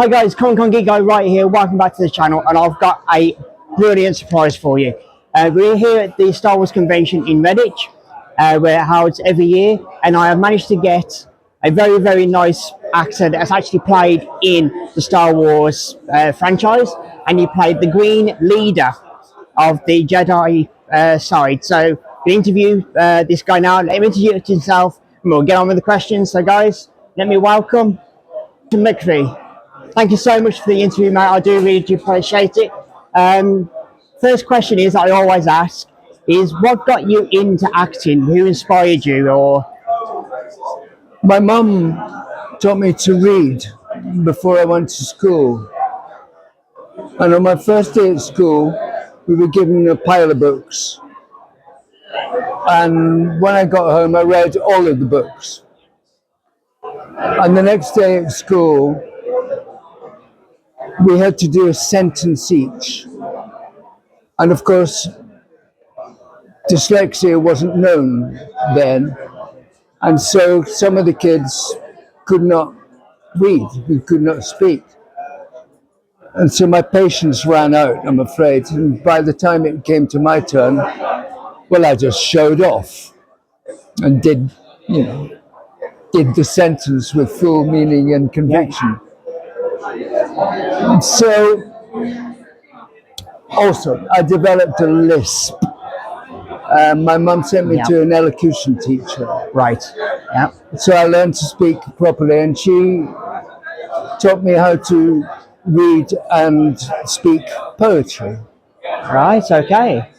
Hi guys, Con Geek Guy right here. Welcome back to the channel, and I've got a brilliant surprise for you. We're here at the Star Wars convention in Redditch, where it holds every year, and I have managed to get a very nice actor that's actually played in the Star Wars franchise, and he played the Green Leader of the Jedi side. So we interview this guy now. Let him introduce himself, and we'll get on with the questions. So guys, let me welcome to McVie. Thank you so much for the interview, mate. I do really do appreciate it. First question is I always ask is what got you into acting? Who inspired you? Or My mum taught me to read before I went to school. And on my first day at school, we were given a pile of books. And when I got home, I read all of the books. And the next day at school, we had to do a sentence each. And of course, dyslexia wasn't known then. And so some of the kids could not read, who could not speak. And so my patience ran out, I'm afraid. And by the time it came to my turn, well, I just showed off and did the sentence with full meaning and conviction. So, also, I developed a lisp. My mum sent me to an elocution teacher. right, yeah, So I learned to speak properly, and she taught me how to read and speak poetry. right, okay,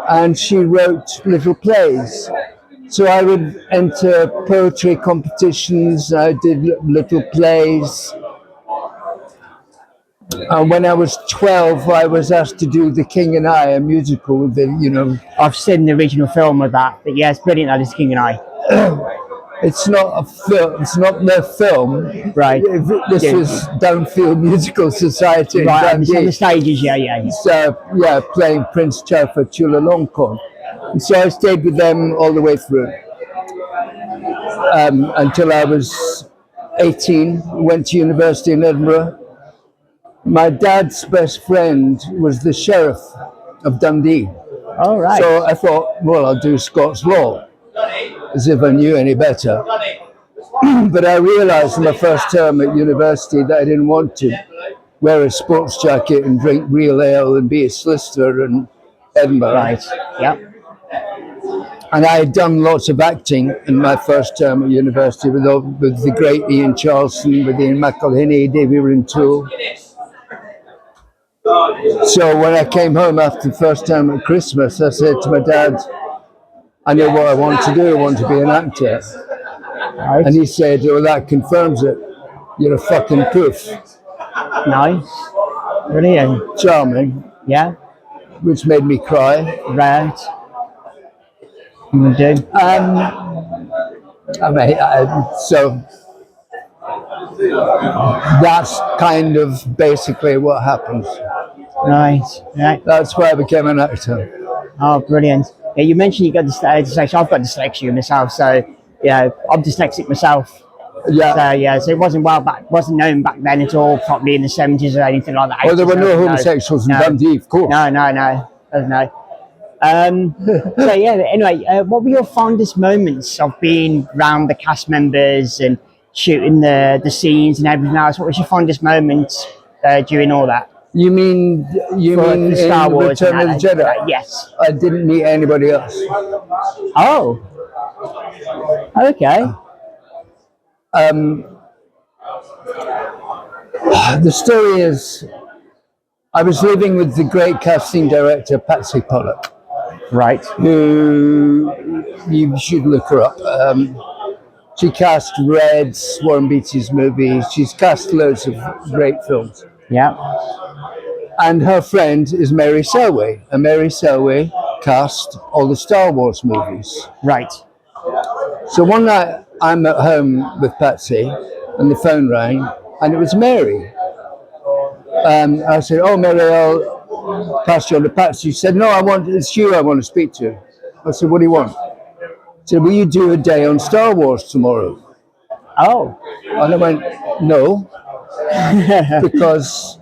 And she wrote little plays. So I would enter poetry competitions, I did little plays. And when I was 12, I was asked to do The King and I, a musical with I've seen the original film of that, but yeah, it's brilliant. That is King and I. it's not a film, it's not their film. Right. This is Downfield Musical Society in Right, on Dundee. the stages, yeah. So, playing Prince Chaufa Chulalongkorn. And so I stayed with them all the way through until I was 18, went to university in Edinburgh. My dad's best friend was the sheriff of Dundee. All right. So I thought, well, I'll do Scots law, as if I knew any better. But I realized in my first term at university that I didn't want to wear a sports jacket and drink real ale and be a solicitor in Edinburgh. Right, yeah. And I had done lots of acting in my first term at university with the great Ian Charleston, with Ian McElhinney, Davy Rintoul. So when I came home after the first term at Christmas, I said to my dad, I know what I want to do, I want to be an actor. Right. And he said, well, that confirms it. You're a fucking poof. Nice. Brilliant. Charming, Yeah. which made me cry. Right. You do. So that's kind of basically what happened. Nice. Right. That's why I became an actor. Oh, brilliant. Yeah, you mentioned you got dyslexia. I've got dyslexia myself, so yeah, I'm dyslexic myself. Yeah. So it wasn't known back then at all, probably in the 70s or anything like that. Well, there were no homosexuals in Dundee, of course. No. So yeah, anyway, what were your fondest moments of being around the cast members and shooting the scenes and everything else? What was your fondest moment during all that? You mean For Star Wars Return of the Jedi? Yes. I didn't meet anybody else. Oh. Okay. The story is, I was living with the great casting director, Patsy Pollock, Right. who you should look her up. She cast Red, Warren Beatty's movies. She's cast loads of great films. Yeah. And her friend is Mary Selway. And Mary Selway cast all the Star Wars movies. Right. So one night I'm at home with Patsy and the phone rang and it was Mary. I said, oh, Mary, I'll pass you on to Patsy. She said, no, it's you I want to speak to. I said, what do you want? She said, will you do a day on Star Wars tomorrow? Oh. And I went, no. because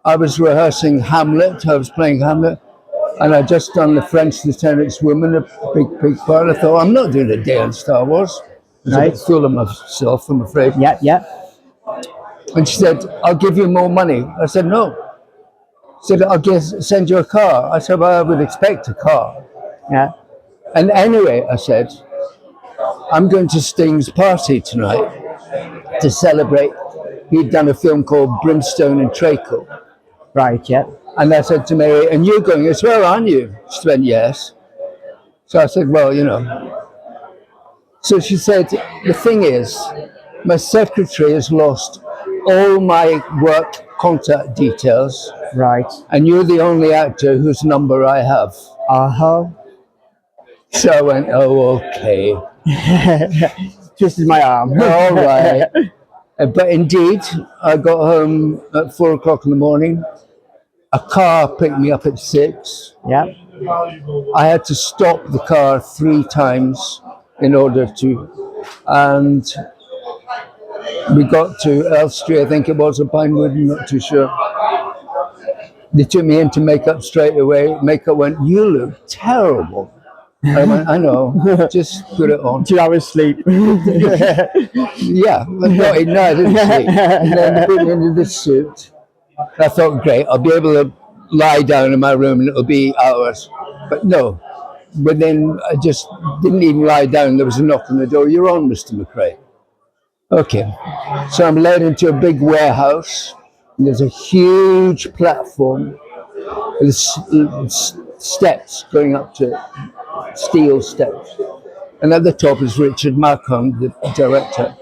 I was rehearsing Hamlet. I was playing Hamlet, and I just done the French Lieutenant's Woman, a big part. I thought, I'm not doing a day on Star Wars. I was a bit full of myself, I'm afraid. Yep, yep. And she said, I'll give you more money. I said, no. She said, send you a car. I said, well, I would expect a car. Yeah. And anyway, I said, I'm going to Sting's party tonight to celebrate. He'd done a film called Brimstone and Treacle. Right, yep. And I said to Mary, and you're going as well, aren't you? She went, yes. So I said, well, you know. So she said, the thing is, my secretary has lost all my work contact details. Right. And you're the only actor whose number I have. Uh-huh. So I went, oh, okay. Twisted my arm. All right. But indeed, I got home at 4 o'clock in the morning. A car picked me up at 6. Yep. I had to stop the car 3 times in order to, and we got to Elstree, I think it was, or Pinewood, I'm not too sure. They took me into makeup straight away. Makeup went, you look terrible. I went, I know, just put it on. 2 hours sleep. Yeah, but no, I didn't sleep. And then they put me into this suit. I thought, great, I'll be able to lie down in my room and it'll be hours. But no, but then I just didn't even lie down. There was a knock on the door. You're on, Mr. McRae. Okay, so I'm led into a big warehouse. And there's a huge platform with steps going up to it, steel steps. And at the top is Richard Marcon, the director.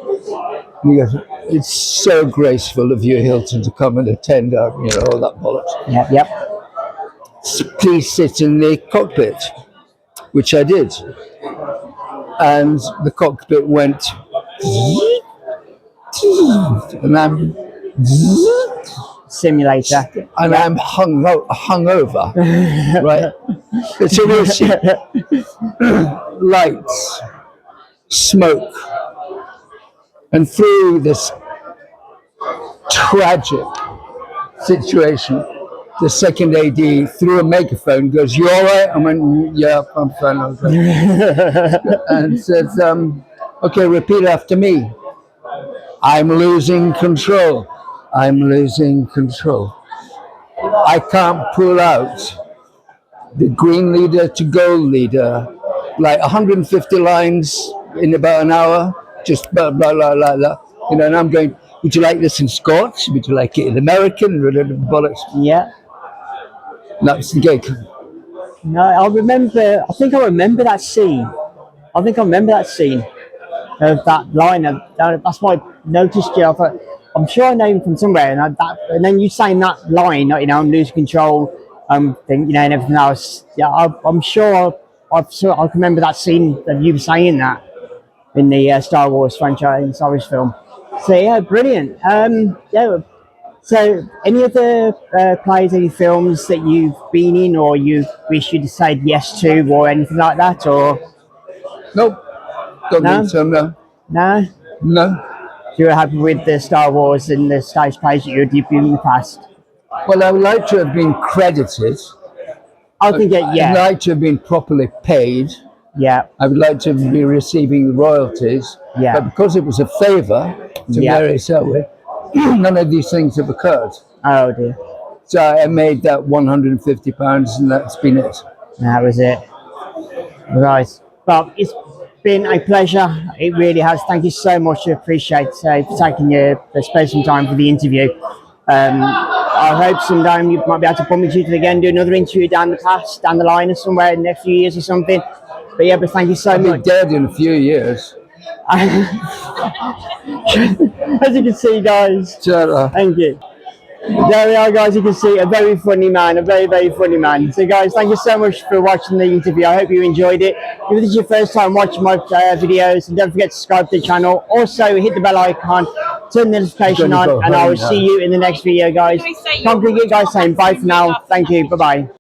And he goes, it's so graceful of you, Hilton, to come and attend our, you know, all that bollocks. Yep, yep. Please sit in the cockpit, which I did. And the cockpit went, and I'm, Simulator. and I'm hungover, right? It's amazing. Lights, smoke, and through this tragic situation, the second AD through a megaphone goes, "You all right?" I went, "Yeah, I'm fine." And says, "Okay, repeat after me. I'm losing control. I'm losing control. I can't pull out the green leader to gold leader, like 150 lines in about an hour, just blah, blah, blah, blah, blah. You know, and I'm going, would you like this in Scots? Would you like it in American? Bollocks. Yeah. And that's the gig. No, I think I remember that scene. Of that line. That's why I noticed you. I thought, I'm sure I know him from somewhere. And then you saying that line, you know, I'm losing control, thing, you know, and everything else. Yeah, I'm sure I remember that scene of you saying that in the Star Wars franchise, in Star Wars film. So yeah, brilliant. Yeah. So, any other plays, any films that you've been in, or you wish you'd said yes to, or anything like that, or Nope. Don't No? think so, no. no? No. You're happy with the Star Wars and the stage plays that you've been in the past? Well, I would like to have been credited. I think I'd yeah, like to have been properly paid. yeah, I would like to be receiving the royalties. Yeah. But because it was a favour to Yeah. Mary Selwyn, none of these things have occurred. oh dear, So I made that £150 and that's been it. that was it. Right, well, it's been a pleasure. It really has. Thank you so much. I appreciate for taking spending some time for the interview. I hope sometime you might be able to bump into you again, do another interview down the line or somewhere in the next few years or something. But yeah, but thank you so I'll be much. dead in a few years. As you can see, guys, Ta-ra. thank you. There we are, guys. You can see a very funny man, a very, very funny man. So, guys, thank you so much for watching the interview. I hope you enjoyed it. If this is your first time watching my videos, and don't forget to subscribe to the channel. Also, hit the bell icon, turn the notification on, and I will see you in the next video, guys. Concrete Geek, guys, saying bye for now. Thank you. Bye-bye.